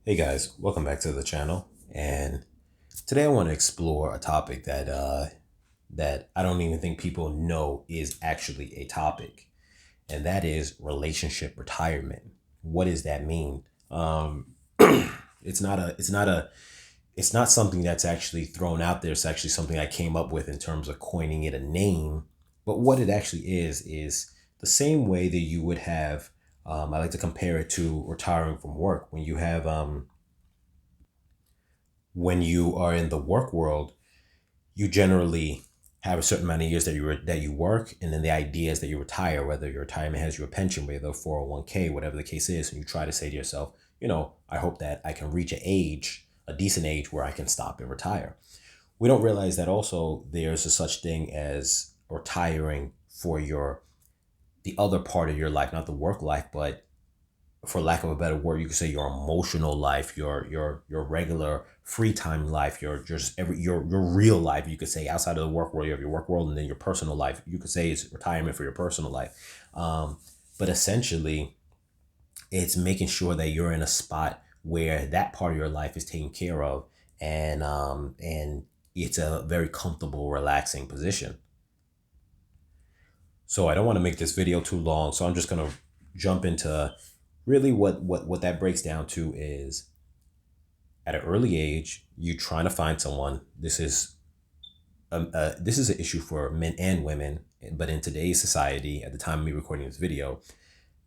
Hey guys, welcome back to the channel. And today I want to explore a topic that I don't even think people know is actually a topic, and that is relationship retirement. What does that mean? It's not something that's actually thrown out there. It's actually something I came up with in terms of coining it a name. But what it actually is the same way that you would have. I like to compare it to retiring from work. When you are in the work world, you generally have a certain amount of years that you work, and then the idea is that you retire, whether your retirement has you a pension, whether 401k, whatever the case is, and you try to say to yourself, I hope that I can reach a decent age where I can stop and retire. We don't realize that also there's a such thing as retiring for the other part of your life, not the work life, but for lack of a better word, you could say your emotional life, your regular free time life, your real life. You could say outside of the work world, you have your work world, and then your personal life. You could say it's retirement for your personal life, but essentially, it's making sure that you're in a spot where that part of your life is taken care of, and it's a very comfortable, relaxing position. So I don't want to make this video too long, so I'm just gonna jump into really what that breaks down to is at an early age you trying to find someone. This is an issue for men and women, but in today's society, at the time of me recording this video,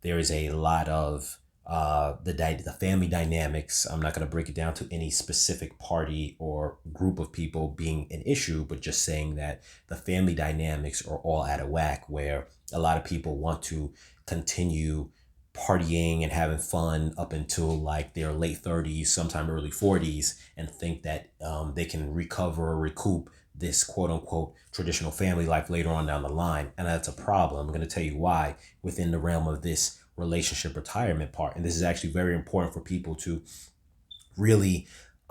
there is a lot of the family dynamics. I'm not going to break it down to any specific party or group of people being an issue, but just saying that the family dynamics are all out of whack, where a lot of people want to continue partying and having fun up until like their late 30s, sometime early 40s, and think that they can recover or recoup this quote unquote traditional family life later on down the line. And that's a problem. I'm going to tell you why within the realm of this relationship retirement part. And this is actually very important for people to really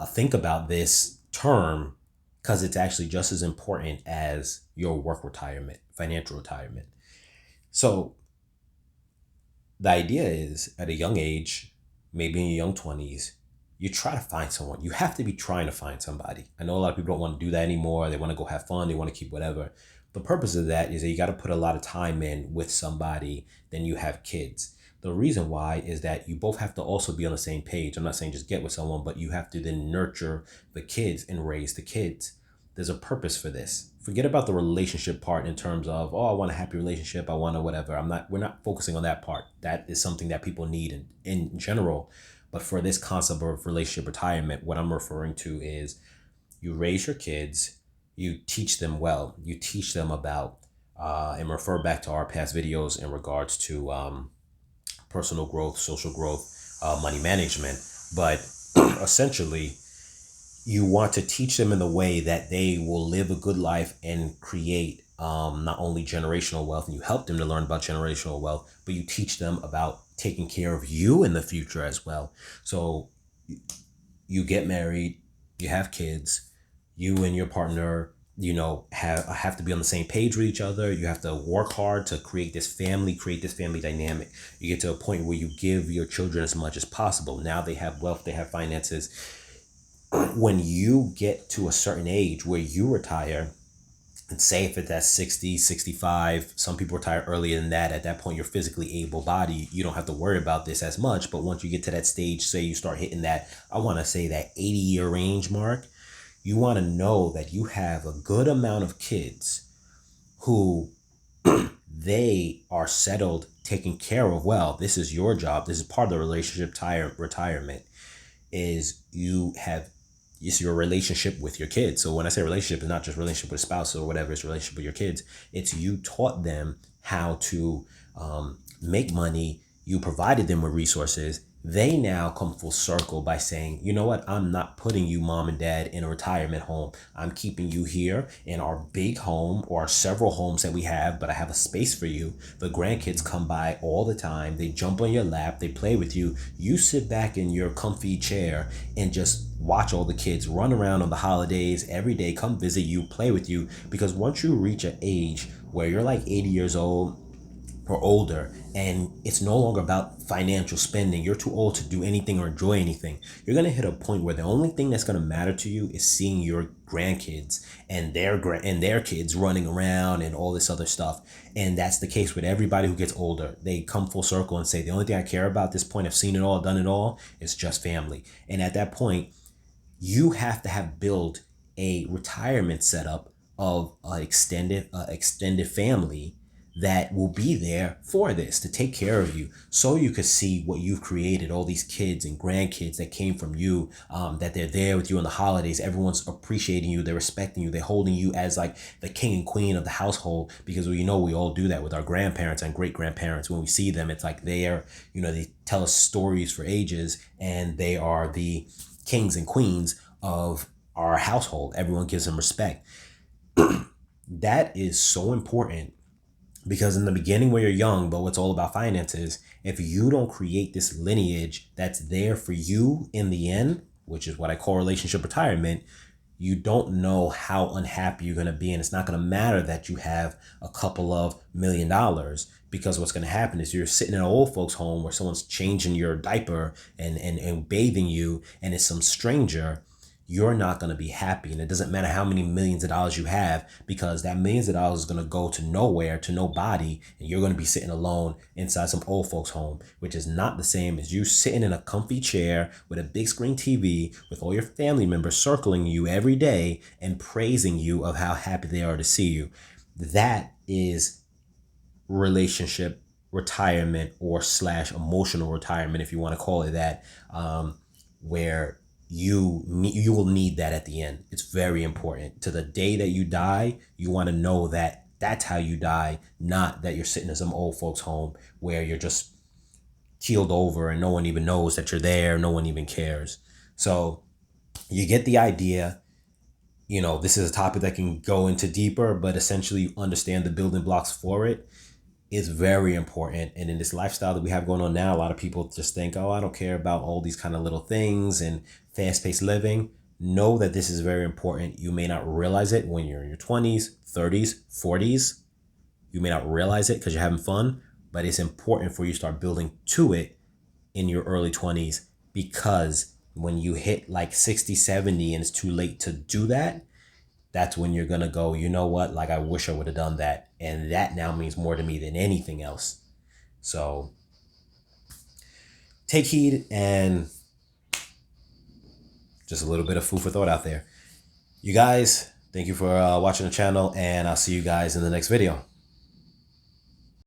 think about this term, because it's actually just as important as your work retirement, financial retirement. So the idea is at a young age, maybe in your young 20s, you try to find someone. You have to be trying to find somebody. I know a lot of people don't want to do that anymore. They want to go have fun. They want to keep whatever. The purpose of that is that you got to put a lot of time in with somebody. Then you have kids. The reason why is that you both have to also be on the same page. I'm not saying just get with someone, but you have to then nurture the kids and raise the kids. There's a purpose for this. Forget about the relationship part in terms of, oh, I want a happy relationship, I want to whatever. We're not focusing on that part. That is something that people need in general. But for this concept of relationship retirement, what I'm referring to is you raise your kids, you teach them well, you teach them about and refer back to our past videos in regards to personal growth, social growth, money management. But essentially, you want to teach them in the way that they will live a good life and create not only generational wealth, and you help them to learn about generational wealth, but you teach them about taking care of you in the future as well. So you get married, you have kids, you and your partner, have to be on the same page with each other. You have to work hard to create this family dynamic. You get to a point where you give your children as much as possible. Now they have wealth, they have finances. When you get to a certain age where you retire, and say if it's at 60, 65, some people retire earlier than that. At that point, you're physically able bodied. You don't have to worry about this as much. But once you get to that stage, say you start hitting that, I want to say that 80-year range mark, you want to know that you have a good amount of kids who they are settled, taken care of well. This is your job. This is part of the relationship retirement is you have it's your relationship with your kids. So when I say relationship, it's not just relationship with a spouse or whatever, it's relationship with your kids. It's you taught them how to make money. You provided them with resources. They now come full circle by saying, you know what? I'm not putting you, mom and dad, in a retirement home. I'm keeping you here in our big home or several homes that we have, but I have a space for you. The grandkids come by all the time. They jump on your lap. They play with you. You sit back in your comfy chair and just watch all the kids run around on the holidays every day, come visit you, play with you. Because once you reach an age where you're like 80 years old, or older, and it's no longer about financial spending. You're too old to do anything or enjoy anything. You're going to hit a point where the only thing that's going to matter to you is seeing your grandkids and their kids running around and all this other stuff. And that's the case with everybody who gets older. They come full circle and say, the only thing I care about at this point, I've seen it all, done it all, is just family. And at that point, you have to have built a retirement setup of an extended family that will be there for this, to take care of you, so you could see what you've created, all these kids and grandkids that came from you, that they're there with you on the holidays. Everyone's appreciating you, they're respecting you, they're holding you as like the king and queen of the household, because we all do that with our grandparents and great grandparents. When we see them, it's like they tell us stories for ages, and they are the kings and queens of our household. Everyone gives them respect. That is so important, because in the beginning, when you're young, but what's all about finances, if you don't create this lineage that's there for you in the end, which is what I call relationship retirement, you don't know how unhappy you're going to be. And it's not going to matter that you have a couple of $1 million, because what's going to happen is you're sitting in an old folks home where someone's changing your diaper and bathing you, and it's some stranger. You're not going to be happy. And it doesn't matter how many millions of dollars you have, because that millions of dollars is going to go to nowhere, to nobody. And you're going to be sitting alone inside some old folks home, which is not the same as you sitting in a comfy chair with a big screen TV with all your family members circling you every day and praising you of how happy they are to see you. That is relationship retirement, or / emotional retirement, if you want to call it that, where you will need that at the end. It's very important. To the day that you die, you want to know that that's how you die, not that you're sitting in some old folks home where you're just keeled over and no one even knows that you're there, no one even cares. So you get the idea. This is a topic that can go into deeper, but essentially you understand the building blocks for it is very important. And in this lifestyle that we have going on now, a lot of people just think, oh, I don't care about all these kind of little things and fast-paced living. Know that this is very important. You may not realize it when you're in your 20s, 30s, 40s. You may not realize it because you're having fun, but it's important for you to start building to it in your early 20s, because when you hit like 60, 70 and it's too late to do that, that's when you're going to go, you know what, like I wish I would have done that. And that now means more to me than anything else. So take heed, and just a little bit of food for thought out there. You guys, thank you for watching the channel, and I'll see you guys in the next video.